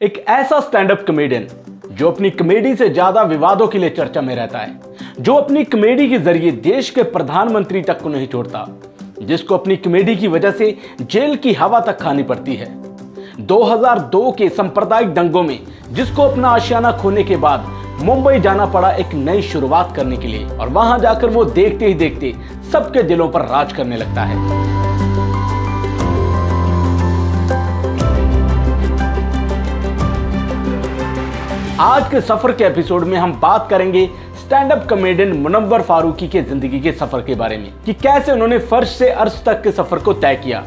एक ऐसा stand up comedian जो अपनी कॉमेडी से ज्यादा विवादों के लिए चर्चा में रहता है, जो अपनी कॉमेडी के जरिए देश के प्रधानमंत्री तक को नहीं छोड़ता, जिसको अपनी कॉमेडी की वजह से जेल की हवा तक खानी पड़ती है। 2002 के सांप्रदायिक दंगों में जिसको अपना आशियाना खोने के बाद मुंबई जाना पड़ा एक नई शुरुआत करने के लिए, और वहां जाकर वो देखते ही देखते सबके दिलों पर राज करने लगता है। आज के सफर के एपिसोड में हम बात करेंगे stand up comedian Munawar Faruqui के जिंदगी के सफर के बारे में कि कैसे उन्होंने फर्श से अर्श तक के सफर को तय किया।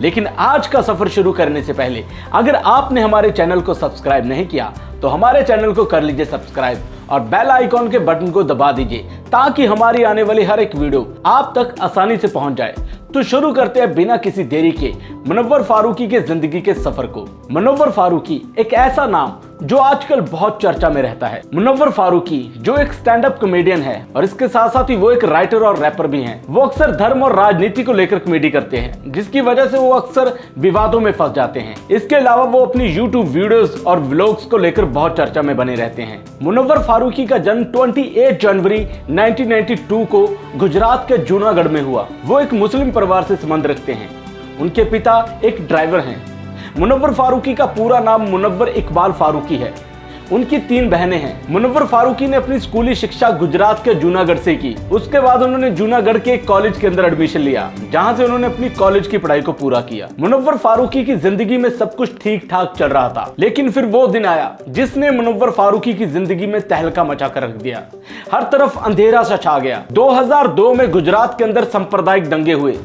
लेकिन आज का सफर शुरू करने से पहले अगर आपने हमारे चैनल को सब्सक्राइब नहीं किया तो हमारे चैनल को कर लीजिए सब्सक्राइब और बेल आइकॉन के बटन को दबा दीजिए ताकि हमारी आने वाली हर एक वीडियो आप तक आसानी से पहुंच जाए। तो शुरू करते हैं बिना किसी देरी के मुनव्वर फारूकी के जिंदगी के सफर को। मुनव्वर फारूकी एक ऐसा नाम जो आजकल बहुत चर्चा में रहता है। मुनव्वर फारूकी जो एक स्टैंड अप कॉमेडियन है और इसके साथ साथ ही वो एक राइटर और रैपर भी हैं। वो अक्सर धर्म और राजनीति को लेकर कॉमेडी करते हैं, जिसकी वजह से वो अक्सर विवादों में फंस जाते हैं। इसके अलावा वो अपनी यूट्यूब वीडियोस और व्लॉग्स को लेकर बहुत चर्चा में बने रहते हैं। मुनव्वर फारूकी का जन्म 28 जनवरी 1992 को गुजरात के जूनागढ़ में हुआ। वो एक मुस्लिम परिवार से संबंध रखते हैं। उनके पिता एक ड्राइवर हैं। मुनव्वर फारूकी का पूरा नाम मुनव्वर इकबाल फारूकी है। उनकी 3 बहनें हैं। मुनव्वर फारूकी ने अपनी स्कूली शिक्षा गुजरात के जूनागढ़ से की। उसके बाद उन्होंने जूनागढ़ के एक कॉलेज के अंदर एडमिशन लिया, जहां से उन्होंने अपनी कॉलेज की पढ़ाई को पूरा किया। मुनव्वर फारूकी की जिंदगी में सब कुछ ठीक ठाक चल रहा था, लेकिन फिर वो दिन आया जिसने मुनव्वर फारूकी की जिंदगी में तहलका मचा कर रख दिया। हर तरफ अंधेरा सा छा गया। 2002 में गुजरात के अंदर सांप्रदायिक दंगे हुए,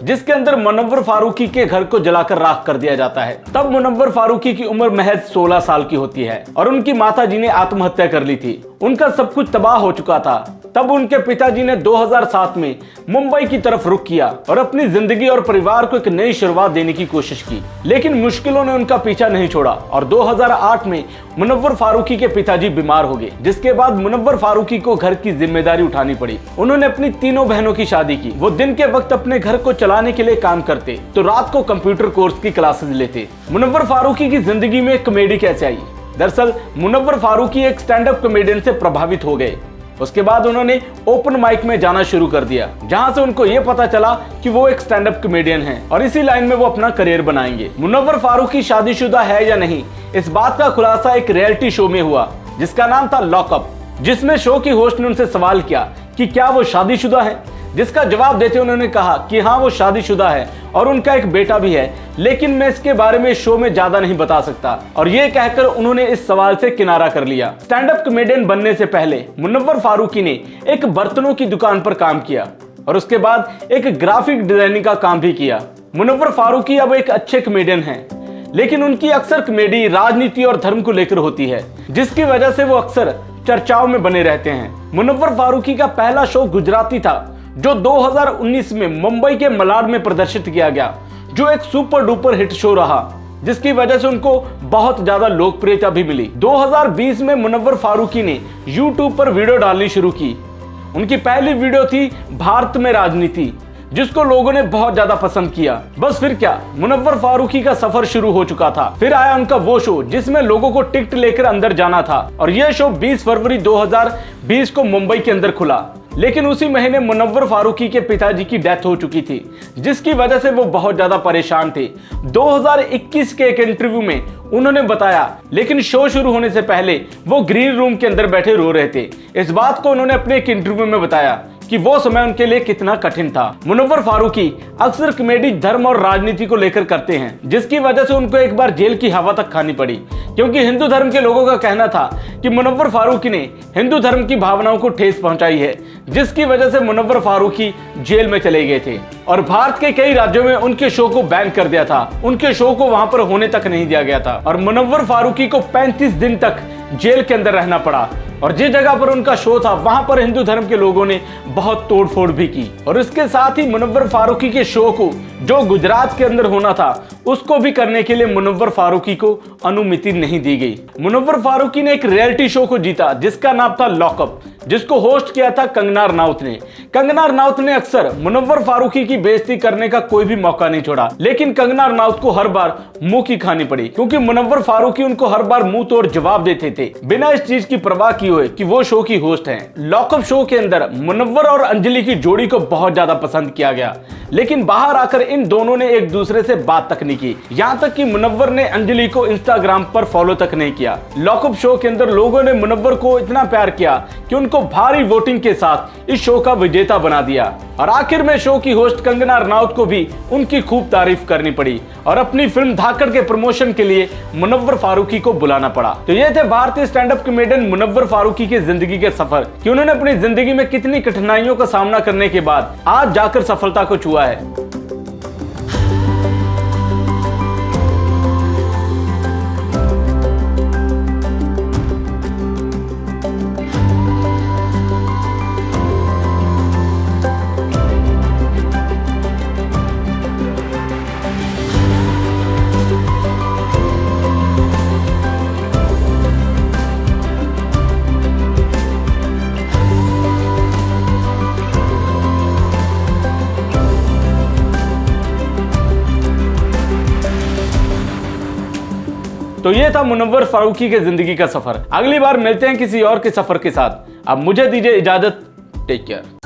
जिसके अंदर मुनव्वर फारूकी के घर को जलाकर राख कर दिया जाता है। तब मुनव्वर फारूकी की उम्र महज 16 साल की होती है और उनकी माताजी ने आत्महत्या कर ली थी। उनका सब कुछ तबाह हो चुका था। तब उनके पिताजी ने 2007 में मुंबई की तरफ रुख किया और अपनी जिंदगी और परिवार को एक नई शुरुआत देने की कोशिश की, लेकिन मुश्किलों ने उनका पीछा नहीं छोड़ा और 2008 में मुनव्वर फारूकी के पिताजी बीमार हो गए, जिसके बाद मुनव्वर फारूकी को घर की जिम्मेदारी उठानी पड़ी। उन्होंने अपनी 3 बहनों की शादी की। वो दिन के वक्त अपने घर को चलाने के लिए काम करते तो रात को कंप्यूटर कोर्स की क्लासेस लेते। मुनव्वर फारूकी की जिंदगी में कॉमेडी कैसे आई? दरअसल मुनव्वर फारूकी एक स्टैंड अप कॉमेडियन से प्रभावित हो गए। उसके बाद उन्होंने ओपन माइक में जाना शुरू कर दिया, जहां से उनको यह पता चला कि वो एक स्टैंड अप कॉमेडियन हैं और इसी लाइन में वो अपना करियर बनाएंगे। मुनव्वर फारूकी शादीशुदा है या नहीं, इस बात का खुलासा एक रियलिटी शो में हुआ जिसका नाम था लॉकअप, जिसमें शो की होस्ट ने उनसे सवाल किया कि क्या वो शादीशुदा है, जिसका जवाब देते उन्होंने कहा कि हाँ वो शादीशुदा है और उनका एक बेटा भी है, लेकिन मैं इसके बारे में शो में ज्यादा नहीं बता सकता। और ये कहकर उन्होंने इस सवाल से किनारा कर लिया। स्टैंड अप कॉमेडियन बनने से पहले मुनव्वर फारूकी ने एक बर्तनों की दुकान पर काम किया और उसके बाद एक ग्राफिक डिजाइनिंग का काम भी किया। मुनव्वर फारूकी अब एक अच्छे कॉमेडियन हैं, लेकिन उनकी अक्सर कॉमेडी राजनीति और धर्म को लेकर होती है, जिसकी वजह से वो अक्सर चर्चाओं में बने रहते हैं। मुनव्वर फारूकी का पहला शो गुजराती था, जो 2019 में मुंबई के मलाड में प्रदर्शित किया गया, जो एक सुपर डुपर हिट शो रहा, जिसकी वजह से उनको बहुत ज्यादा लोकप्रियता भी मिली। 2020 में मुनव्वर फारूकी ने YouTube पर वीडियो डालनी शुरू की। उनकी पहली वीडियो थी भारत में राजनीति, जिसको लोगों ने बहुत ज्यादा पसंद किया। बस फिर क्या, मुनव्वर फारूकी का सफर शुरू हो चुका था। फिर आया उनका वो शो जिसमें लोगों को टिकट लेकर अंदर जाना था, और यह शो 20 फरवरी 2020 को मुंबई के अंदर खुला। लेकिन उसी महीने मुनव्वर फारूकी के पिताजी की डेथ हो चुकी थी, जिसकी वजह से वो बहुत ज्यादा परेशान थे। 2021 के एक इंटरव्यू में उन्होंने बताया, लेकिन शो शुरू होने से पहले वो ग्रीन रूम के अंदर बैठे रो रहे थे। इस बात को उन्होंने अपने एक इंटरव्यू में बताया कि वो समय उनके लिए कितना कठिन था। मुनव्वर फारूकी अक्सर कॉमेडी धर्म और राजनीति को लेकर करते हैं, जिसकी वजह से उनको एक बार जेल की हवा तक खानी पड़ी, क्योंकि हिंदू धर्म के लोगों का कहना था कि मुनव्वर फारूकी ने हिंदू धर्म की भावनाओं को ठेस पहुंचाई है, जिसकी वजह से मुनव्वर फारूकी जेल में चले गए थे और भारत के कई राज्यों में उनके शो को बैन कर दिया था। उनके शो को वहां पर होने तक नहीं दिया गया था और मुनव्वर फारूकी को 35 दिन तक जेल के अंदर रहना पड़ा। और जिस जगह पर उनका शो था वहां पर हिंदू धर्म के लोगों ने बहुत तोड़फोड़ भी की। और इसके साथ ही मुनव्वर फारूकी के शो को जो गुजरात के अंदर होना था उसको भी करने के लिए मुनव्वर फारूकी को अनुमति नहीं दी गई। मुनव्वर फारूकी ने एक रियलिटी शो को जीता जिसका नाम था लॉकअप, जिसको होस्ट किया था कंगना रनौत ने। कंगना रनौत ने अक्सर मुनव्वर फारूकी की बेइज्जती करने का कोई भी मौका नहीं छोड़ा, लेकिन कंगना रनौत को हर बार मुंह की खानी पड़ी, क्योंकि मुनव्वर फारूकी उनको हर बार मुंह तोड़ जवाब देते थे बिना इस चीज की परवाह किए हुए कि वो शो की होस्ट हैं। लॉकअप शो के अंदर मुनव्वर और अंजलि की जोड़ी को बहुत ज्यादा पसंद किया गया, लेकिन बाहर आकर इन दोनों ने एक दूसरे से बात तक नहीं की। यहां तक कि मुनव्वर ने अंजलि को इंस्टाग्राम पर फॉलो तक नहीं किया। लॉकअप शो के अंदर लोगों ने मुनव्वर को इतना प्यार किया कि उनको भारी वोटिंग के साथ इस शो का विजेता बना दिया, और आखिर में शो की होस्ट कंगना रनौत को भी उनकी खूब तारीफ करनी पड़ी और अपनी फिल्म धाकड़ के प्रमोशन के लिए मुनव्वर फारूकी को बुलाना पड़ा। तो ये थे भारतीय stand up comedian Munawar Faruqui के जिंदगी के सफर, कि उन्होंने अपनी जिंदगी में कितनी कठिनाइयों का सामना करने के बाद आज जाकर सफलता को छुआ है। तो ये था मुनव्वर फारूकी के जिंदगी का सफर। अगली बार मिलते हैं किसी और के सफर के साथ। अब मुझे दीजिए इजाजत। Take care.